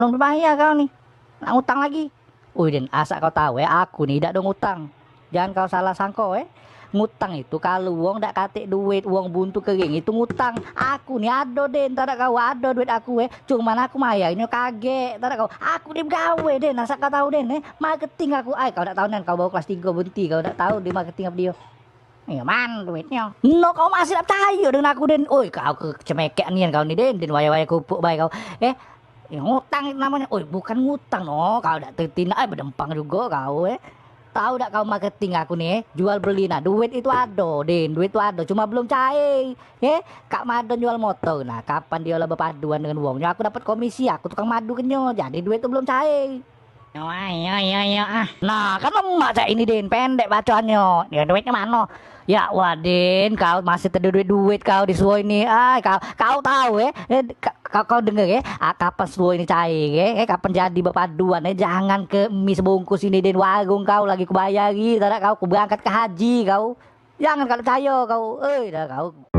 Belum bayar kau nih, nak ngutang lagi. Wih Den, asal kau tahu ya, aku nih tidak ada ngutang. Jangan kau salah sangka ya. Ngutang itu kalau uang ndak katik duit, uang buntu kering itu ngutang. Aku nih ada Den, tak ada kau ada duit aku ya. Cuman aku mayarnya kaget, tak ada kau. Aku di gawe Den, asal kau tahu Den, marketing aku. Ay, kau tak tahu Den, kau bawa kelas 3 bunti, kau tak tahu di marketing apa dia. Iya man duitnya. No kau masih tak percaya dengan aku Den. Oi kau ke cemekek nian kau nih Den. Den waya-waya kupuk baik kau. Ngutang itu namanya. Oi bukan ngutang no. Kau dak tertindak berdempang juga kau. Tahu dak kau marketing aku nih, jual beli nah duit itu ada, Den, duit itu ada, cuma belum cair. Kak Madon jual motor. Nah, kapan dia lah berpaduan dengan uangnya, aku dapat komisi, aku tukang madu kenyo. Jadi duit itu belum cair. Oh, ayo, ayo, ayo, ah. Nah, kan lemak saya ini, Din. Pendek bacoannya. Ya, duitnya mana? Ya, Wadin, kau masih ada duit-duit kau di suo ini. Kau tahu ya? Kau denger ya? Kapan suo ini cair ya? Kapan jadi berpaduan ya? Jangan ke mie sebungkus ini, Din. Warung kau lagi kubayari. Tidak kau ku berangkat ke haji kau. Jangan kalau cayo kau. Dah kau.